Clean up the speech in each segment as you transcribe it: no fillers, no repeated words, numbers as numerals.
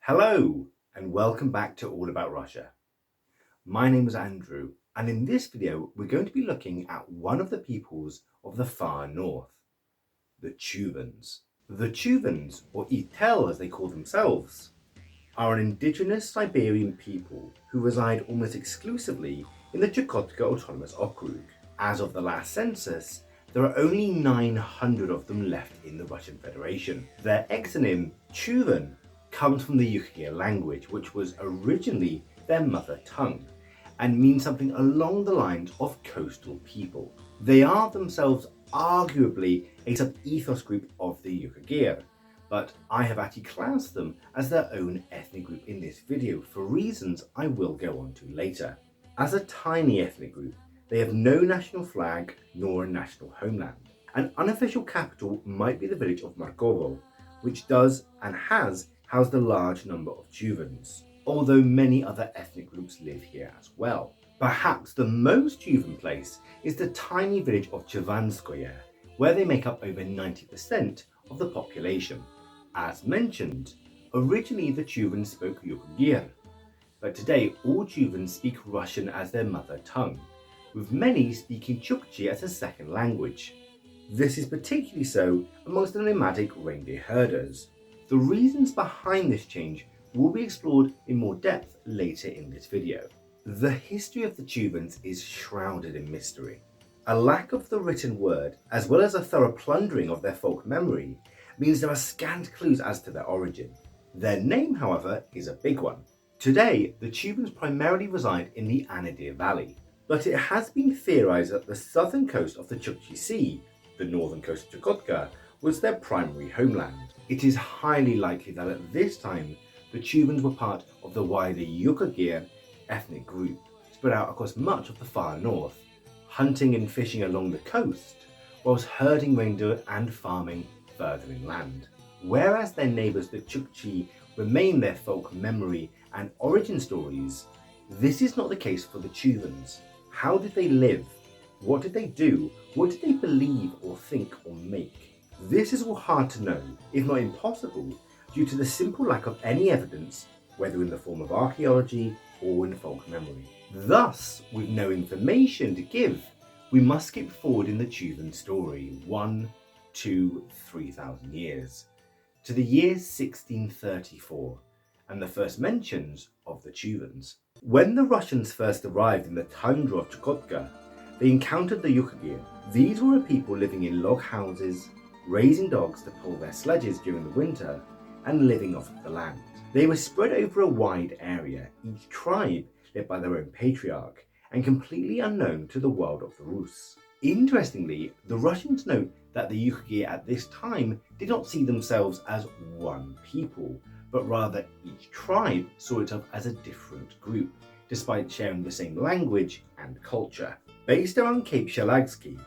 Hello and welcome back to All About Russia. My name is Andrew, and in this video we're going to be looking at one of the peoples of the far north, the Chuvans. The Chuvans, or Itel as they call themselves, are an indigenous Siberian people who reside almost exclusively in the Chukotka Autonomous Okrug. As of the last census, there are only 900 of them left in the Russian Federation. Their exonym, Chuvan, comes from the Yukagir language, which was originally their mother tongue, and means something along the lines of coastal people. They are themselves arguably a sub-ethos group of the Yukagir, but I have actually classed them as their own ethnic group in this video for reasons I will go on to later. As a tiny ethnic group, they have no national flag nor a national homeland. An unofficial capital might be the village of Markovo, which does and has housed a large number of Chuvans, although many other ethnic groups live here as well. Perhaps the most Chuvan place is the tiny village of Chuvans, where they make up over 90% of the population. As mentioned, originally the Chuvans spoke Yukagir, but today all Chuvans speak Russian as their mother tongue, with many speaking Chukchi as a second language. This is particularly so amongst the nomadic reindeer herders. The reasons behind this change will be explored in more depth later in this video. The history of the Chuvans is shrouded in mystery. A lack of the written word, as well as a thorough plundering of their folk memory, means there are scant clues as to their origin. Their name, however, is a big one. Today, the Chuvans primarily reside in the Anadyr Valley, but it has been theorized that the southern coast of the Chukchi Sea, the northern coast of Chukotka, was their primary homeland. It is highly likely that at this time, the Chuvans were part of the wider Yukagir ethnic group, spread out across much of the far north, hunting and fishing along the coast, whilst herding reindeer and farming further inland. Whereas their neighbours the Chukchi remain their folk memory and origin stories, this is not the case for the Chuvans. How did they live? What did they do? What did they believe or think or make? This is all hard to know, if not impossible, due to the simple lack of any evidence, whether in the form of archaeology or in folk memory. Thus, with no information to give, we must skip forward in the Chuvan story 1, 2, 3,000 years, to the year 1634, and the first mentions of the Chuvans. When the Russians first arrived in the tundra of Chukotka, they encountered the Yukagir. These were a people living in log houses, raising dogs to pull their sledges during the winter, and living off of the land. They were spread over a wide area, each tribe led by their own patriarch, and completely unknown to the world of the Rus. Interestingly, the Russians note that the Yukagir at this time did not see themselves as one people, but rather each tribe saw itself as a different group, despite sharing the same language and culture. Based around Cape Shalagsky,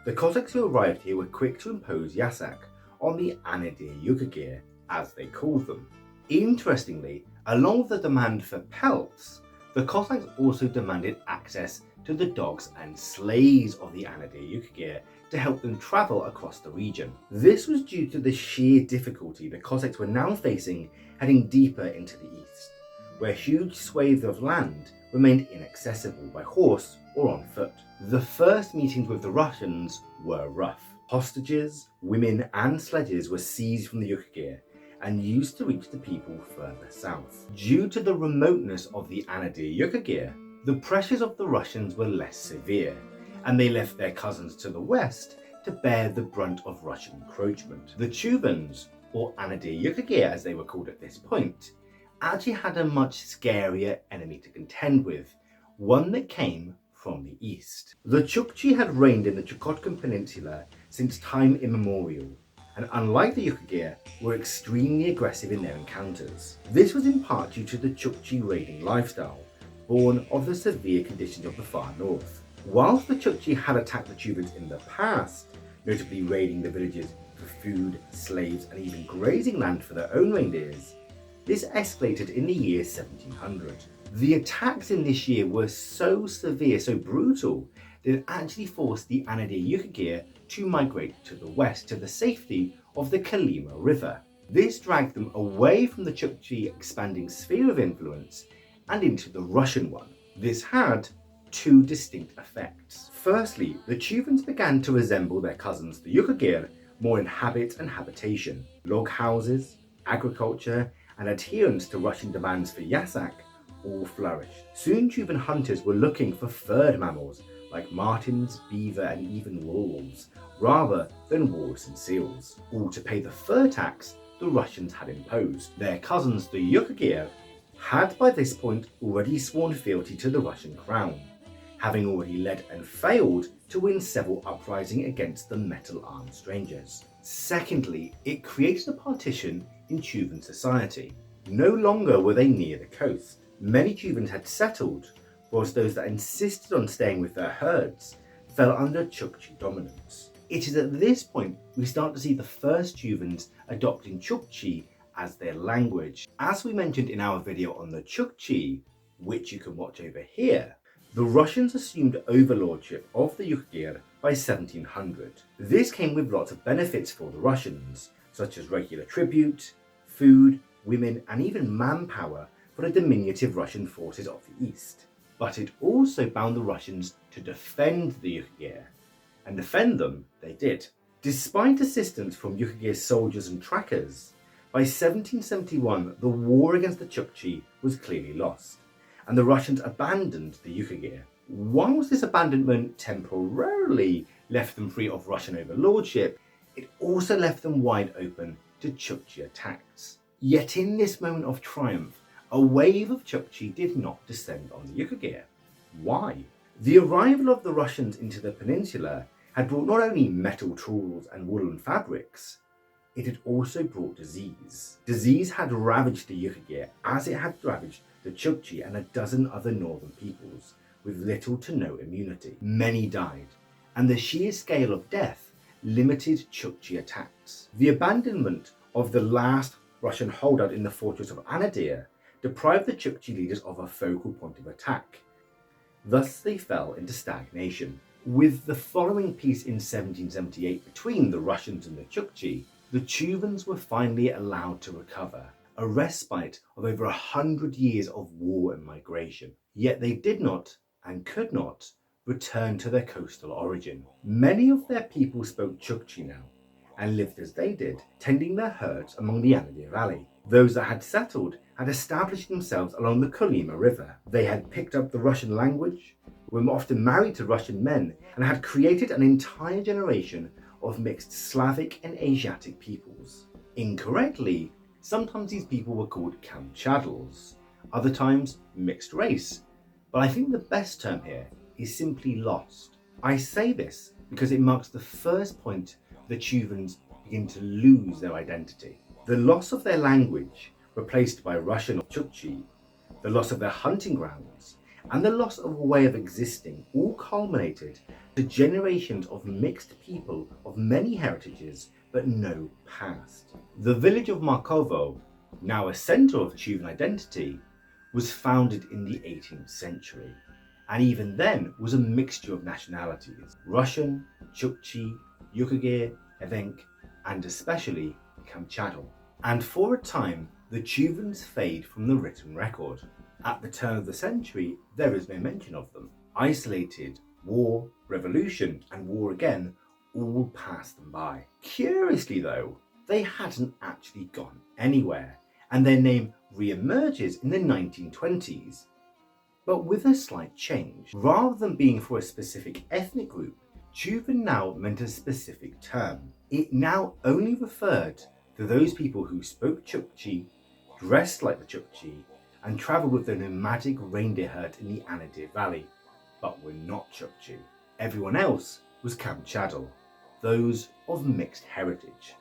the Cossacks who arrived here were quick to impose Yasak on the Anadyr Yukagir, as they called them. Interestingly, along with the demand for pelts, the Cossacks also demanded access to the dogs and sleighs of the Anadyr Yukagir to help them travel across the region. This was due to the sheer difficulty the Cossacks were now facing heading deeper into the east, where huge swathes of land remained inaccessible by horse or on foot. The first meetings with the Russians were rough. Hostages, women and sledges were seized from the Yukagir and used to reach the people further south. Due to the remoteness of the Anadyr Yukagir, the pressures of the Russians were less severe, and they left their cousins to the west to bear the brunt of Russian encroachment. The Chuvans, or Anadyr Yukagir as they were called at this point, actually had a much scarier enemy to contend with, one that came from the east. The Chukchi had reigned in the Chukotkan Peninsula since time immemorial, and unlike the Yukagir, were extremely aggressive in their encounters. This was in part due to the Chukchi raiding lifestyle, born of the severe conditions of the far north. Whilst the Chukchi had attacked the Chuvans in the past, notably raiding the villages for food, slaves, and even grazing land for their own reindeers, this escalated in the year 1700. The attacks in this year were so severe, so brutal, that it actually forced the Anadyr Yukagir to migrate to the west to the safety of the Kalima River. This dragged them away from the Chukchi expanding sphere of influence and into the Russian one. This had two distinct effects. Firstly, the Chuvans began to resemble their cousins, the Yukagir, more in habit and habitation. Log houses, agriculture, and adherence to Russian demands for yasak all flourished. Soon Chuvan hunters were looking for furred mammals like martens, beaver, and even wolves, rather than walrus and seals, all to pay the fur tax the Russians had imposed. Their cousins, the Yukagir, had by this point already sworn fealty to the Russian crown, having already led and failed to win several uprisings against the metal-armed strangers. Secondly, it created a partition in Chuvan society. No longer were they near the coast. Many Chuvans had settled, whilst those that insisted on staying with their herds fell under Chukchi dominance. It is at this point we start to see the first Chuvans adopting Chukchi as their language. As we mentioned in our video on the Chukchi, which you can watch over here, the Russians assumed overlordship of the Yukagir by 1700. This came with lots of benefits for the Russians, such as regular tribute, food, women, and even manpower for the diminutive Russian forces of the east. But it also bound the Russians to defend the Yukagir, and defend them they did. Despite assistance from Yukagir soldiers and trackers, by 1771 the war against the Chukchi was clearly lost, and the Russians abandoned the Yukagir. Whilst this abandonment temporarily left them free of Russian overlordship, it also left them wide open to Chukchi attacks. Yet in this moment of triumph, a wave of Chukchi did not descend on the Yukagir. Why? The arrival of the Russians into the peninsula had brought not only metal tools and woolen fabrics, it had also brought disease. Disease had ravaged the Yukagir as it had ravaged the Chukchi and a dozen other northern peoples, with little to no immunity. Many died, and the sheer scale of death limited Chukchi attacks. The abandonment of the last Russian holdout in the fortress of Anadyr deprived the Chukchi leaders of a focal point of attack. Thus they fell into stagnation. With the following peace in 1778 between the Russians and the Chukchi, the Chuvans were finally allowed to recover, a respite of over 100 years of war and migration. Yet they did not, and could not, return to their coastal origin. Many of their people spoke Chukchi now, and lived as they did, tending their herds among the Anadyr Valley. Those that had settled had established themselves along the Kolyma River. They had picked up the Russian language, were often married to Russian men, and had created an entire generation of mixed Slavic and Asiatic peoples. Incorrectly, sometimes these people were called Kamchadals, other times mixed race, but I think the best term here is simply lost. I say this because it marks the first point the Chuvans begin to lose their identity. The loss of their language, replaced by Russian or Chukchi, the loss of their hunting grounds, and the loss of a way of existing all culminated to generations of mixed people of many heritages but no past. The village of Markovo, now a centre of Chuvan identity, was founded in the 18th century, and even then was a mixture of nationalities: Russian, Chukchi, Yukagir, Evenk, and especially Kamchatal. And for a time, the Chuvans fade from the written record. At the turn of the century, there is no mention of them. Isolated, war, revolution, and war again all passed them by. Curiously though, they hadn't actually gone anywhere, and their name re-emerges in the 1920s, but with a slight change. Rather than being for a specific ethnic group, Chuvan now meant a specific term. It now only referred to those people who spoke Chukchi, dressed like the Chukchi, and travelled with their nomadic reindeer herd in the Anadyr Valley, but were not Chukchi. Everyone else was Kamchadal, those of mixed heritage.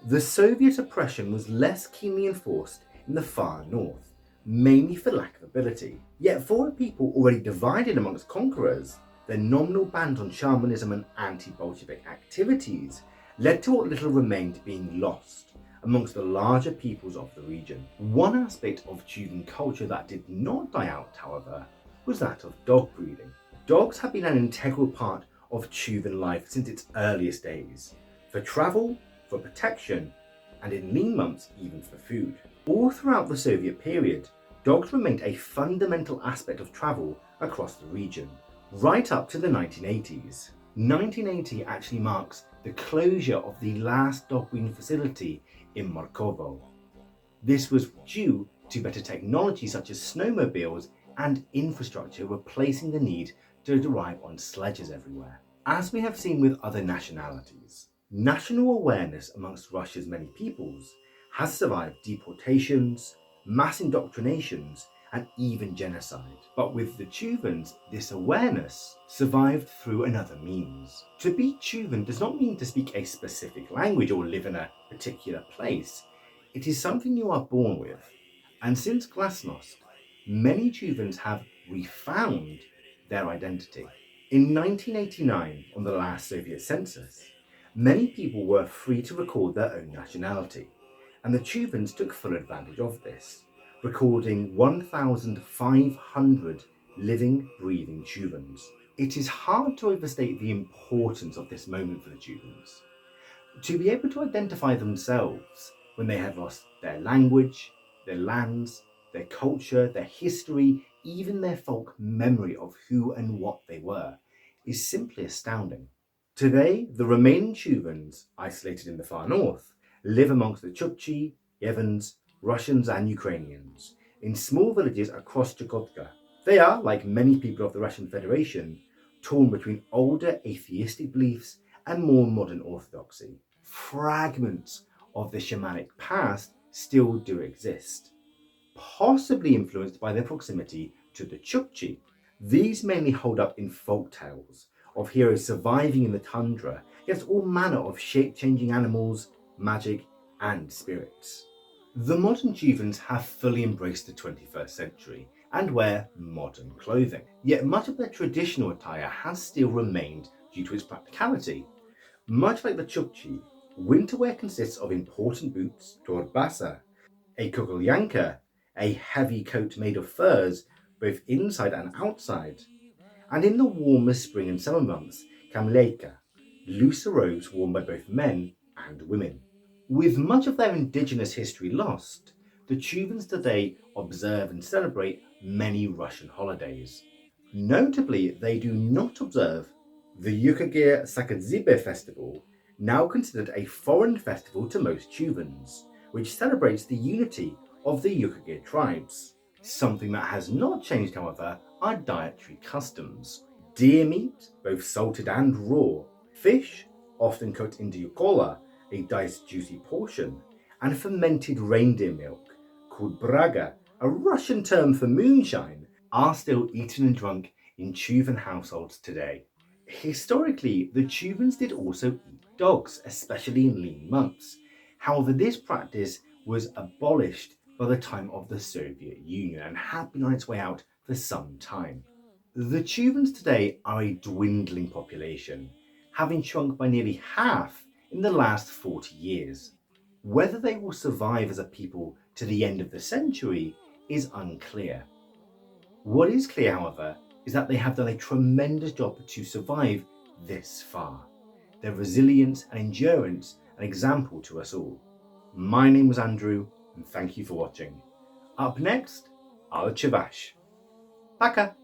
The Soviet oppression was less keenly enforced in the far north, mainly for lack of ability. Yet for a people already divided amongst conquerors, their nominal bans on shamanism and anti-Bolshevik activities led to what little remained being lost amongst the larger peoples of the region. One aspect of Chuvan culture that did not die out, however, was that of dog breeding. Dogs have been an integral part of Chuvan life since its earliest days, for travel, for protection, and in lean months even for food. All throughout the Soviet period, dogs remained a fundamental aspect of travel across the region, right up to the 1980s. 1980 actually marks the closure of the last dog breeding facility in Markovo. This was due to better technology such as snowmobiles and infrastructure replacing the need to arrive on sledges everywhere. As we have seen with other nationalities, national awareness amongst Russia's many peoples has survived deportations, mass indoctrinations, and even genocide. But with the Chuvans, this awareness survived through another means. To be Chuvan does not mean to speak a specific language or live in a particular place. It is something you are born with. And since Glasnost, many Chuvans have refound their identity. In 1989, on the last Soviet census, many people were free to record their own nationality, and the Chuvans took full advantage of this, recording 1,500 living, breathing Chuvans. It is hard to overstate the importance of this moment for the Chuvans. To be able to identify themselves when they had lost their language, their lands, their culture, their history, even their folk memory of who and what they were, is simply astounding. Today, the remaining Chuvans, isolated in the far north, live amongst the Chukchi, Chuvans, Russians and Ukrainians, in small villages across Chukotka. They are, like many people of the Russian Federation, torn between older atheistic beliefs and more modern orthodoxy. Fragments of the shamanic past still do exist, possibly influenced by their proximity to the Chukchi. These mainly hold up in folk tales of heroes surviving in the tundra against all manner of shape-changing animals, magic, and spirits. The modern Chuvans have fully embraced the 21st century and wear modern clothing, yet much of their traditional attire has still remained due to its practicality. Much like the Chukchi, winter wear consists of important boots, torbasa, a kukulyanka, a heavy coat made of furs, both inside and outside, and in the warmer spring and summer months, kamleika, looser robes worn by both men and women. With much of their indigenous history lost, the Chuvans today observe and celebrate many Russian holidays. Notably, they do not observe the Yukagir Sakadzibe festival, now considered a foreign festival to most Chuvans, which celebrates the unity of the Yukagir tribes. Something that has not changed, however, are dietary customs. Deer meat, both salted and raw, fish, often cooked into yukola, a diced juicy portion, and fermented reindeer milk, called braga, a Russian term for moonshine, are still eaten and drunk in Chuvan households today. Historically, the Chuvans did also eat dogs, especially in lean months. However, this practice was abolished by the time of the Soviet Union and had been on its way out for some time. The Chuvans today are a dwindling population, having shrunk by nearly half in the last 40 years. Whether they will survive as a people to the end of the century is unclear. What is clear, however, is that they have done a tremendous job to survive this far. Their resilience and endurance an example to us all. My name was Andrew, and thank you for watching. Up next are the Chuvas. Paka!